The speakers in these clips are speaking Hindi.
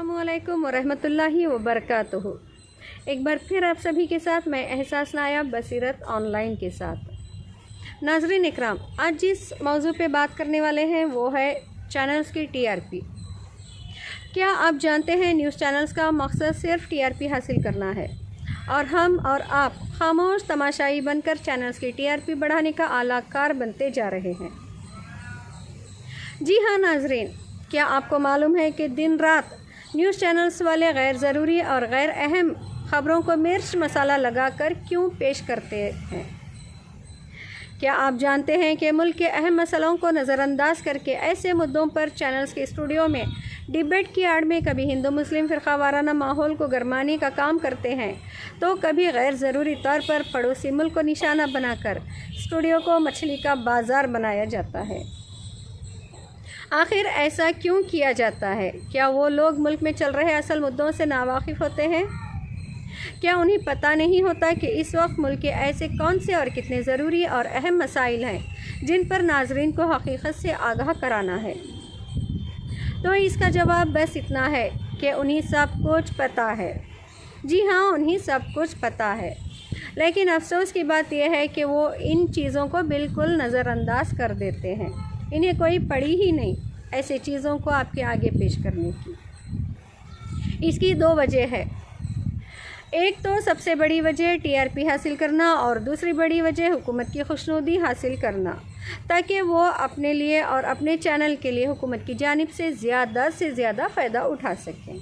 अस्सलामुअलैकुम वरहमतुल्लाहि वबरकातुहू। एक बार फिर आप सभी के साथ मैं एहसास नायाब बसीरत ऑनलाइन के साथ। नाज़रीन इकराम, आज जिस मौजू पे बात करने वाले हैं वो है चैनल्स की टीआरपी। क्या आप जानते हैं न्यूज़ चैनल्स का मकसद सिर्फ टीआरपी हासिल करना है और हम और आप खामोश तमाशाई बनकर चैनल्स की टीआरपी बढ़ाने का आलाकार बनते जा रहे हैं। जी हाँ नाज़रीन, क्या आपको मालूम है कि दिन रात न्यूज़ चैनल्स वाले गैर ज़रूरी और गैर अहम ख़बरों को मिर्च मसाला लगाकर क्यों पेश करते हैं? क्या आप जानते हैं कि मुल्क के अहम मसलों को नज़रअंदाज करके ऐसे मुद्दों पर चैनल्स के स्टूडियो में डिबेट की आड़ में कभी हिंदू मुस्लिम फ़िरका वाराना माहौल को गरमाने का काम करते हैं, तो कभी गैर ज़रूरी तौर पर पड़ोसी मुल्क को निशाना बनाकर स्टूडियो को मछली का बाज़ार बनाया जाता है। आखिर ऐसा क्यों किया जाता है? क्या वो लोग मुल्क में चल रहे असल मुद्दों से नावाकिफ़ होते हैं? क्या उन्हें पता नहीं होता कि इस वक्त मुल्क के ऐसे कौन से और कितने ज़रूरी और अहम मसाइल हैं जिन पर नाज़रीन को हकीकत से आगाह कराना है? तो इसका जवाब बस इतना है कि उन्हें सब कुछ पता है। जी हाँ, उन्हें सब कुछ पता है, लेकिन अफसोस की बात यह है कि वो इन चीज़ों को बिल्कुल नज़रअंदाज कर देते हैं। इन्हें कोई पड़ी ही नहीं ऐसे चीज़ों को आपके आगे पेश करने की। इसकी दो वजह है। एक तो सबसे बड़ी वजह टीआरपी हासिल करना और दूसरी बड़ी वजह हुकूमत की खुशनुदी हासिल करना, ताकि वो अपने लिए और अपने चैनल के लिए हुकूमत की जानिब से ज़्यादा फ़ायदा उठा सकें।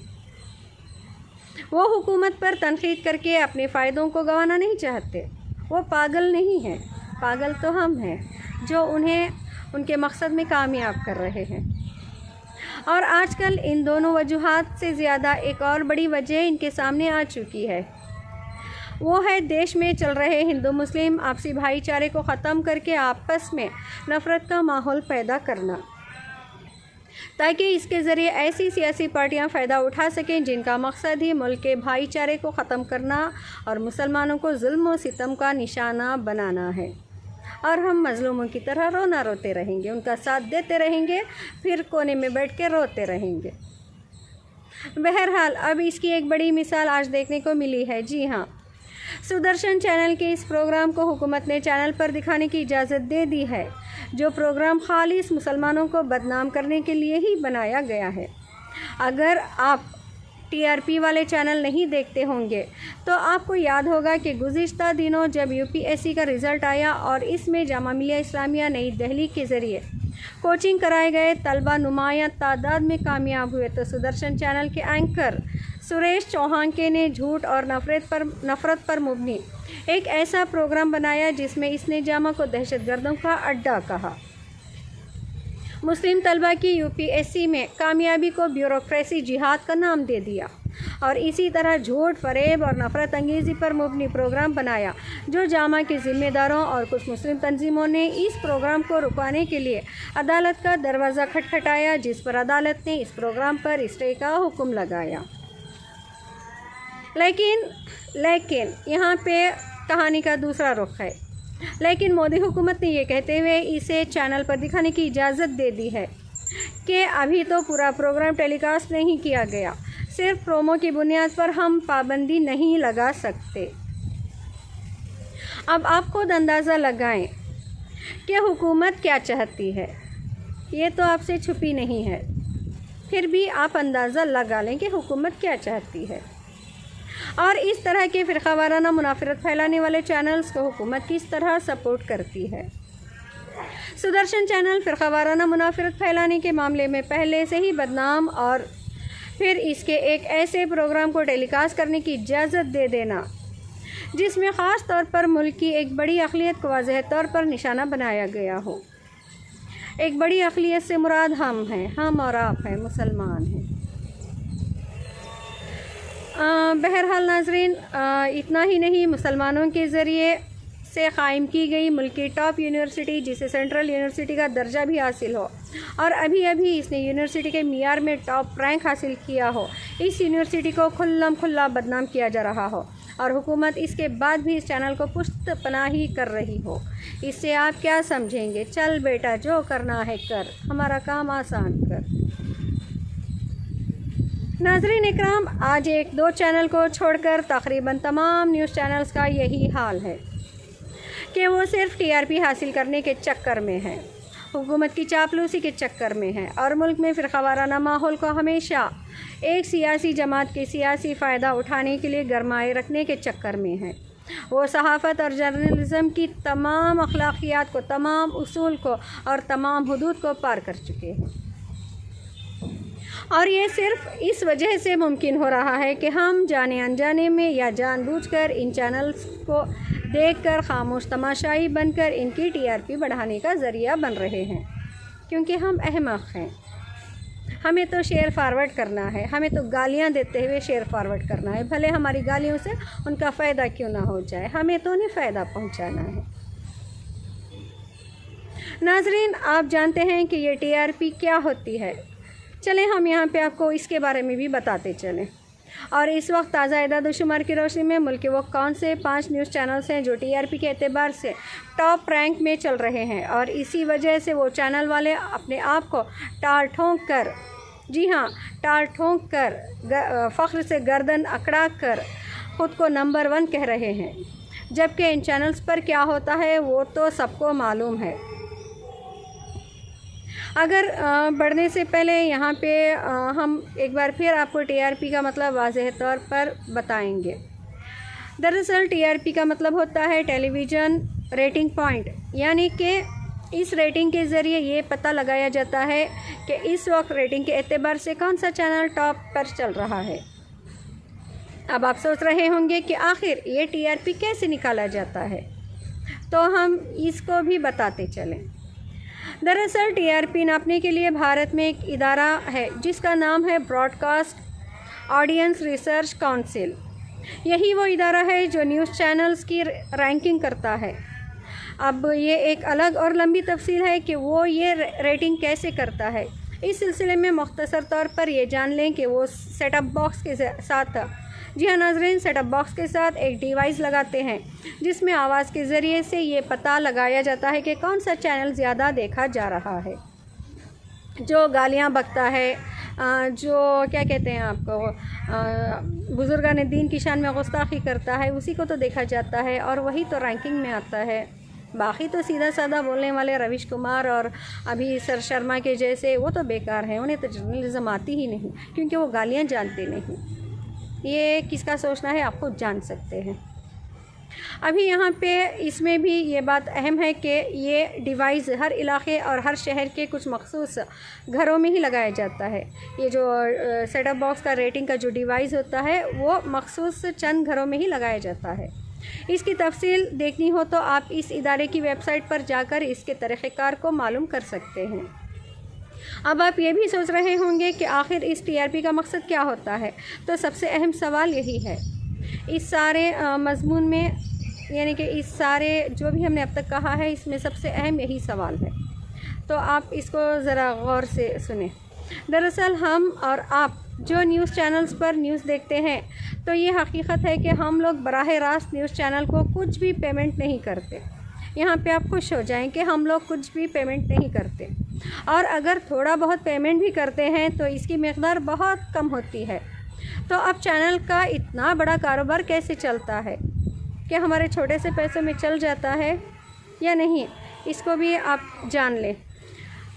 वो हुकूमत पर तनकीद करके अपने फ़ायदों को गंवाना नहीं चाहते। वो पागल नहीं हैं, पागल तो हम हैं जो उन्हें उनके मकसद में कामयाब कर रहे हैं। और आजकल इन दोनों वजूहात से ज़्यादा एक और बड़ी वजह इनके सामने आ चुकी है। वो है देश में चल रहे हिंदू मुस्लिम आपसी भाईचारे को ख़त्म करके आपस में नफ़रत का माहौल पैदा करना, ताकि इसके ज़रिए ऐसी सियासी पार्टियां फ़ायदा उठा सकें जिनका मकसद ही मुल्क के भाईचारे को ख़त्म करना और मुसलमानों को जुल्म व सितम का निशाना बनाना है। और हम मज़लूमों की तरह रोना रोते रहेंगे, उनका साथ देते रहेंगे, फिर कोने में बैठ के रोते रहेंगे। बहरहाल अब इसकी एक बड़ी मिसाल आज देखने को मिली है। जी हाँ, सुदर्शन चैनल के इस प्रोग्राम को हुकूमत ने चैनल पर दिखाने की इजाज़त दे दी है, जो प्रोग्राम खालिस मुसलमानों को बदनाम करने के लिए ही बनाया गया है। अगर आप टीआरपी वाले चैनल नहीं देखते होंगे तो आपको याद होगा कि गुज़िश्ता दिनों जब यूपीएससी का रिज़ल्ट आया और इसमें जामा मिलिया इस्लामिया नई दिल्ली के ज़रिए कोचिंग कराए गए तलबा नुमायां तादाद में कामयाब हुए, तो सुदर्शन चैनल के एंकर सुरेश चौहानके ने झूठ और नफ़रत पर मुबनी एक ऐसा प्रोग्राम बनाया जिसमें इसने जामा को दहशतगर्दों का अड्डा कहा। मुस्लिम तलबा की यूपीएससी में कामयाबी को ब्यूरोक्रेसी जिहाद का नाम दे दिया और इसी तरह झूठ, फरेब और नफ़रत अंगेज़ी पर मुबनी प्रोग्राम बनाया, जो जामा के ज़िम्मेदारों और कुछ मुस्लिम तंजीमों ने इस प्रोग्राम को रुकवाने के लिए अदालत का दरवाज़ा खटखटाया, जिस पर अदालत ने इस प्रोग्राम पर स्टे का हुक्म लगाया। लेकिन यहाँ पे कहानी का दूसरा रुख है। लेकिन मोदी हुकूमत ने ये कहते हुए इसे चैनल पर दिखाने की इजाज़त दे दी है कि अभी तो पूरा प्रोग्राम टेलीकास्ट नहीं किया गया, सिर्फ प्रोमो की बुनियाद पर हम पाबंदी नहीं लगा सकते। अब आप खुद अंदाज़ा लगाएं कि हुकूमत क्या चाहती है। ये तो आपसे छुपी नहीं है, फिर भी आप अंदाज़ा लगा लें कि हुकूमत क्या चाहती है। और इस तरह के फ़िरका वाराना मुनाफिरत फैलाने वाले चैनल्स को हुकूमत किस तरह सपोर्ट करती है। सुदर्शन चैनल फ़िरका वाराना मुनाफिरत फैलाने के मामले में पहले से ही बदनाम, और फिर इसके एक ऐसे प्रोग्राम को टेलीकास्ट करने की इजाज़त दे देना जिसमें ख़ास तौर पर मुल्क की एक बड़ी अक़लियत को वाज़ेह तौर पर निशाना बनाया गया हो। एक बड़ी अक़लियत से मुराद हम हैं, हम और आप हैं, मुसलमान हैं। बहरहाल नाज़रीन, इतना ही नहीं, मुसलमानों के ज़रिए से क़ायम की गई मुल्क की टॉप यूनिवर्सिटी, जिसे सेंट्रल यूनिवर्सिटी का दर्जा भी हासिल हो और अभी अभी इसने यूनिवर्सिटी के मियार में टॉप रैंक हासिल किया हो, इस यूनिवर्सिटी को खुल्ला बदनाम किया जा रहा हो और हुकूमत इसके बाद भी इस चैनल को पुश्त पनाही कर रही हो। इससे आप क्या समझेंगे? चल बेटा, जो करना है कर, हमारा काम आसान कर। नाज़रीन इकराम, आज एक दो चैनल को छोड़कर तकरीबन तमाम न्यूज़ चैनल्स का यही हाल है कि वो सिर्फ टीआरपी हासिल करने के चक्कर में है, हुकूमत की चापलूसी के चक्कर में है और मुल्क में फ़िरक़ावाराना माहौल को हमेशा एक सियासी जमात के सियासी फ़ायदा उठाने के लिए गरमाए रखने के चक्कर में है। वो सहाफ़त और जर्नलिज़म की तमाम अखलाक़ियात को, तमाम उसूल को और तमाम हुदूद को पार कर चुके हैं और ये सिर्फ़ इस वजह से मुमकिन हो रहा है कि हम जाने अनजाने में या जानबूझकर इन चैनल्स को देखकर खामोश तमाशाई बनकर इनकी टीआरपी बढ़ाने का ज़रिया बन रहे हैं, क्योंकि हम अहमक हैं। हमें तो शेयर फॉरवर्ड करना है, हमें तो गालियां देते हुए शेयर फॉरवर्ड करना है, भले हमारी गालियों से उनका फ़ायदा क्यों ना हो जाए, हमें तो उन्हें फ़ायदा पहुंचाना है। नाज़रीन, आप जानते हैं कि ये टीआरपी क्या होती है। चलें हम यहाँ पे आपको इसके बारे में भी बताते चलें। और इस वक्त ताज़ा इदाद शुमार की रोशनी में मुल्क के वो कौन से 5 न्यूज़ चैनल्स हैं जो टीआरपी के एतबार से टॉप रैंक में चल रहे हैं और इसी वजह से वो चैनल वाले अपने आप को टाल ठोंक कर, जी हाँ, टाल ठोंक कर, फ़ख्र से गर्दन अकड़ा कर ख़ुद को नंबर 1 कह रहे हैं, जबकि इन चैनल्स पर क्या होता है वो तो सबको मालूम है। अगर बढ़ने से पहले यहाँ पे हम एक बार फिर आपको टीआरपी का मतलब वाज़ेह तौर पर बताएंगे। दरअसल टीआरपी का मतलब होता है टेलीविज़न रेटिंग पॉइंट, यानी कि इस रेटिंग के ज़रिए ये पता लगाया जाता है कि इस वक्त रेटिंग के एतबार से कौन सा चैनल टॉप पर चल रहा है। अब आप सोच रहे होंगे कि आखिर ये टीआरपी कैसे निकाला जाता है, तो हम इसको भी बताते चलें। दरअसल टीआरपी नापने के लिए भारत में एक इदारा है जिसका नाम है ब्रॉडकास्ट ऑडियंस रिसर्च काउंसिल। यही वो इदारा है जो न्यूज़ चैनल्स की रैंकिंग करता है। अब ये एक अलग और लंबी तफसील है कि वो ये रेटिंग कैसे करता है। इस सिलसिले में मुख्तसर तौर पर ये जान लें कि वो सेटअप बॉक्स के साथ, जी हाँ नाज़रीन, सेटअप बॉक्स के साथ एक डिवाइस लगाते हैं जिसमें आवाज़ के ज़रिए से ये पता लगाया जाता है कि कौन सा चैनल ज़्यादा देखा जा रहा है। जो गालियाँ बकता है, जो क्या कहते हैं आपको, बुज़ुर्गान दीन की शान में गुस्ताखी करता है, उसी को तो देखा जाता है और वही तो रैंकिंग में आता है। बाकी तो सीधा साधा बोलने वाले रविश कुमार और अभी सर शर्मा के जैसे, वो तो बेकार हैं, उन्हें तो जर्नलिज़म आती ही नहीं, क्योंकि वो गालियाँ जानते नहीं। ये किसका सोचना है आप खुद जान सकते हैं। अभी यहाँ पे इसमें भी ये बात अहम है कि ये डिवाइस हर इलाके और हर शहर के कुछ मखसूस घरों में ही लगाया जाता है। ये जो सेटअप बॉक्स का रेटिंग का जो डिवाइस होता है वो मखसूस चंद घरों में ही लगाया जाता है। इसकी तफसील देखनी हो तो आप इस इदारे की वेबसाइट पर जाकर इसके तरीक़ेकार को मालूम कर सकते हैं। अब आप ये भी सोच रहे होंगे कि आखिर इस टीआरपी का मकसद क्या होता है, तो सबसे अहम सवाल यही है इस सारे मज़मून में, यानी कि इस सारे जो भी हमने अब तक कहा है इसमें सबसे अहम यही सवाल है। तो आप इसको ज़रा गौर से सुने। दरअसल हम और आप जो न्यूज़ चैनल्स पर न्यूज़ देखते हैं, तो ये हकीकत है कि हम लोग बराह रास्त न्यूज़ चैनल को कुछ भी पेमेंट नहीं करते। यहाँ पे आप खुश हो जाएं कि हम लोग कुछ भी पेमेंट नहीं करते, और अगर थोड़ा बहुत पेमेंट भी करते हैं तो इसकी मकदार बहुत कम होती है। तो अब चैनल का इतना बड़ा कारोबार कैसे चलता है, क्या हमारे छोटे से पैसों में चल जाता है या नहीं, इसको भी आप जान लें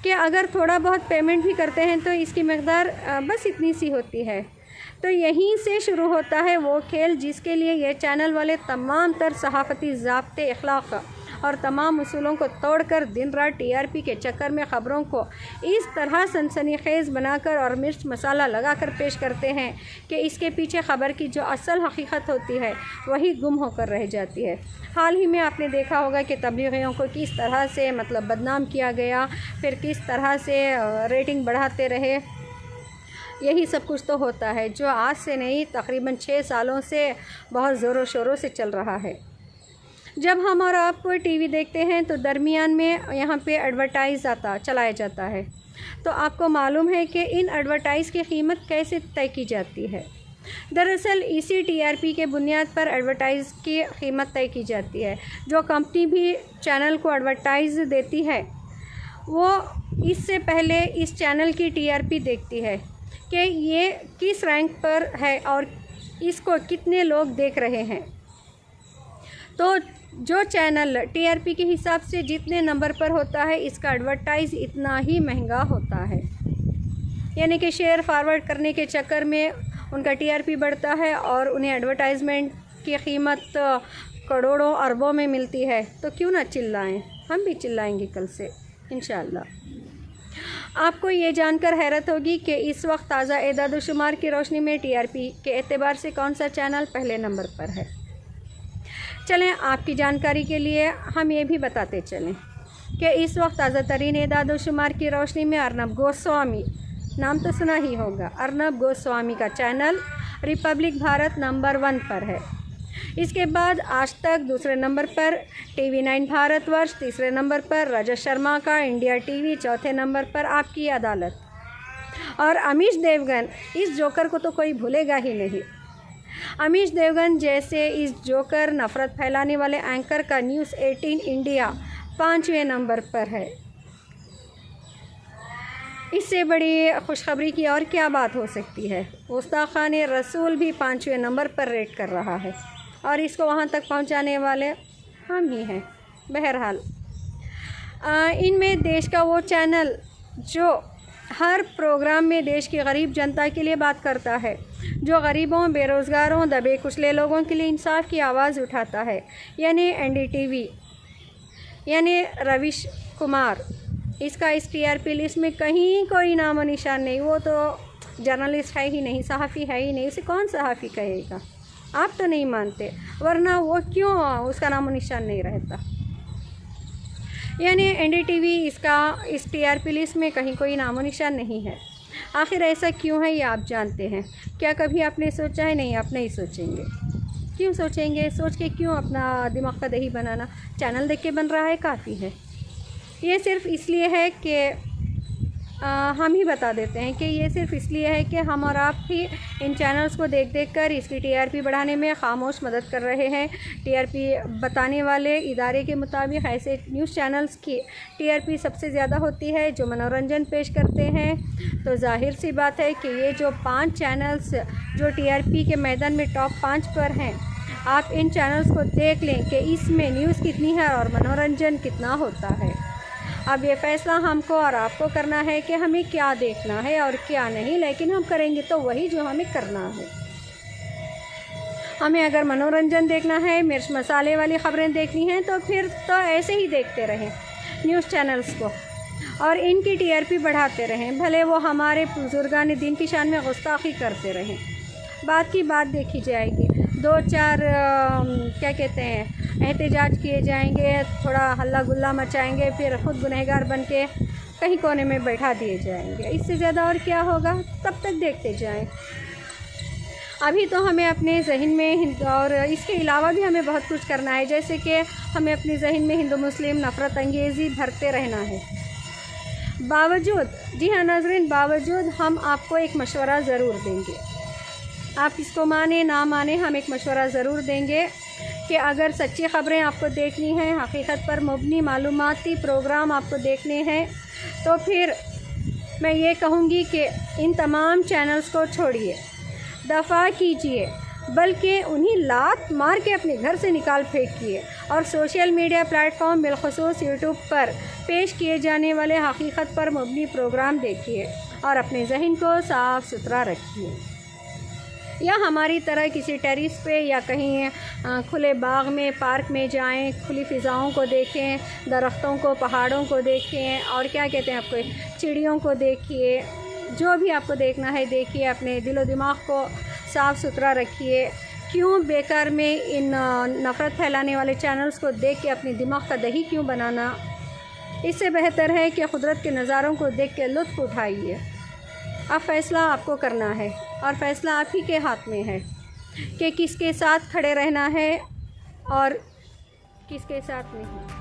कि अगर थोड़ा बहुत पेमेंट भी करते हैं तो इसकी मकदार बस इतनी सी होती है। तो यहीं से शुरू होता है वो खेल जिसके लिए ये चैनल वाले तमाम तर सहाफ़ती ज़ाब्ते, अखलाक और तमाम उसूलों को तोड़कर दिन रात टीआरपी के चक्कर में ख़बरों को इस तरह सनसनीखेज़ बनाकर और मिर्च मसाला लगाकर पेश करते हैं कि इसके पीछे ख़बर की जो असल हकीकत होती है वही गुम होकर रह जाती है। हाल ही में आपने देखा होगा कि तबलीगियों को किस तरह से मतलब बदनाम किया गया, फिर किस तरह से रेटिंग बढ़ाते रहे। यही सब कुछ तो होता है जो आज से नहीं, तकरीबन 6 सालों से बहुत ज़ोरों शोरों से चल रहा है। जब हम और आप कोई टीवी देखते हैं तो दरमियान में यहाँ पे एडवर्टाइज़ चलाया जाता है, तो आपको मालूम है कि इन एडवर्टाइज़ की कीमत कैसे तय की जाती है। दरअसल इसी टीआरपी के बुनियाद पर एडवर्टाइज़ की कीमत तय की जाती है। जो कंपनी भी चैनल को एडवर्टाइज़ देती है वो इससे पहले इस चैनल की टीआरपी देखती है कि ये किस रैंक पर है और इसको कितने लोग देख रहे हैं। तो जो चैनल टीआरपी के हिसाब से जितने नंबर पर होता है, इसका एडवर्टाइज़ इतना ही महंगा होता है। यानी कि शेयर फॉरवर्ड करने के चक्कर में उनका टीआरपी बढ़ता है और उन्हें एडवर्टाइजमेंट की कीमत करोड़ों अरबों में मिलती है। तो क्यों ना चिल्लाएं, हम भी चिल्लाएंगे कल से इंशाअल्लाह। आपको ये जानकर हैरत होगी कि इस वक्त ताज़ा एदाद-ओ-शुमार की रोशनी में टीआरपी के एतबार से कौन सा चैनल पहले नंबर पर है। चलें, आपकी जानकारी के लिए हम ये भी बताते चलें कि इस वक्त ताज़ा तरीन एदाद-ओ-शुमार की रोशनी में अर्नब गोस्वामी, नाम तो सुना ही होगा, अर्नब गोस्वामी का चैनल रिपब्लिक भारत नंबर 1 पर है। इसके बाद आज तक दूसरे नंबर पर, TV9 भारतवर्ष तीसरे नंबर पर, रजत शर्मा का इंडिया टीवी चौथे नंबर पर, आपकी अदालत और अमीश देवगन। इस जोकर को तो कोई भूलेगा ही नहीं। अमीश देवगन जैसे इस जोकर नफ़रत फैलाने वाले एंकर का न्यूज़ 18 इंडिया 5वें नंबर पर है। इससे बड़ी खुशखबरी की और क्या बात हो सकती है। गुस्ताखान रसूल भी 5वें नंबर पर रेट कर रहा है और इसको वहाँ तक पहुँचाने वाले हम ही हैं। बहरहाल इनमें देश का वो चैनल जो हर प्रोग्राम में देश की गरीब जनता के लिए बात करता है, जो गरीबों, बेरोज़गारों, दबे कुचले लोगों के लिए इंसाफ की आवाज़ उठाता है, यानी NDTV, यानी रविश कुमार। इसका इस टीआरपी लिस्ट में कहीं कोई नामो निशान नहीं। वो तो जर्नलिस्ट है ही नहीं, सहाफ़ी है ही नहीं, उसे कौन सहाफ़ी कहेगा। आप तो नहीं मानते, वरना वो क्यों उसका नामो निशान नहीं रहता। यानी NDTV इसका इस टीआरपी लिस्ट में कहीं कोई नामो निशान नहीं है। आखिर ऐसा क्यों है ये आप जानते हैं। क्या कभी आपने सोचा है? नहीं, आप नहीं सोचेंगे। क्यों सोचेंगे? सोच के क्यों अपना दिमाग का दही बनाना। चैनल देख के बन रहा है, काफ़ी है। ये सिर्फ़ इसलिए है कि हम ही बता देते हैं कि ये सिर्फ़ इसलिए है कि हम और आप ही इन चैनल्स को देख देख कर इसकी टीआरपी बढ़ाने में खामोश मदद कर रहे हैं। टीआरपी बताने वाले इदारे के मुताबिक ऐसे न्यूज़ चैनल्स की टीआरपी सबसे ज़्यादा होती है जो मनोरंजन पेश करते हैं। तो जाहिर सी बात है कि ये जो 5 चैनल्स जो टीआरपी के मैदान में टॉप 5 पर हैं, आप इन चैनल्स को देख लें कि इसमें न्यूज़ कितनी है और मनोरंजन कितना होता है। अब ये फ़ैसला हमको और आपको करना है कि हमें क्या देखना है और क्या नहीं, लेकिन हम करेंगे तो वही जो हमें करना है। हमें अगर मनोरंजन देखना है, मिर्च मसाले वाली ख़बरें देखनी हैं, तो फिर तो ऐसे ही देखते रहें न्यूज़ चैनल्स को और इनकी टीआरपी बढ़ाते रहें, भले वो हमारे बुजुर्गान दिन की शान में गुस्ताखी करते रहें। बात की बात देखी जाएगी, 2-4 क्या कहते हैं एहतजाज किए जाएंगे, थोड़ा हल्ला गुल्ला मचाएंगे, फिर ख़ुद गुनहगार बन के कहीं कोने में बैठा दिए जाएंगे। इससे ज़्यादा और क्या होगा। तब तक देखते जाएं। अभी तो हमें अपने जहन में और इसके अलावा भी हमें बहुत कुछ करना है, जैसे कि हमें अपने जहन में हिंदू मुस्लिम नफ़रत अंगेज़ी भरते रहना है। बावजूद, जी हाँ नाज़रीन, बावजूद हम आपको एक मशवरा ज़रूर देंगे। आप इसको माने ना माने, हम एक मशवरा ज़रूर देंगे कि अगर सच्ची ख़बरें आपको देखनी हैं, हकीकत पर मबनी मालूमाती प्रोग्राम आपको देखने हैं, तो फिर मैं ये कहूँगी कि इन तमाम चैनल्स को छोड़िए, दफ़ा कीजिए, बल्कि उन्हीं लात मार के अपने घर से निकाल फेंकिए और सोशल मीडिया प्लेटफॉर्म बिलखुसूस यूट्यूब पर पेश किए जाने वाले हकीकत पर मबनी प्रोग्राम देखिए और अपने जहन को साफ़ सुथरा रखिए। या हमारी तरह किसी टेरिस पे या कहीं खुले बाग में, पार्क में जाएं, खुली फ़िज़ाओं को देखें, दरख्तों को, पहाड़ों को देखें और क्या कहते हैं आपको, चिड़ियों को देखिए। जो भी आपको देखना है देखिए, अपने दिलो दिमाग को साफ़ सुथरा रखिए। क्यों बेकार में इन नफ़रत फैलाने वाले चैनल्स को देख के अपने दिमाग का दही क्यों बनाना। इससे बेहतर है कि कुदरत के नज़ारों को देख के लुत्फ़ उठाइए। अब फ़ैसला आपको करना है और फ़ैसला आप ही के हाथ में है कि किसके साथ खड़े रहना है और किसके साथ नहीं।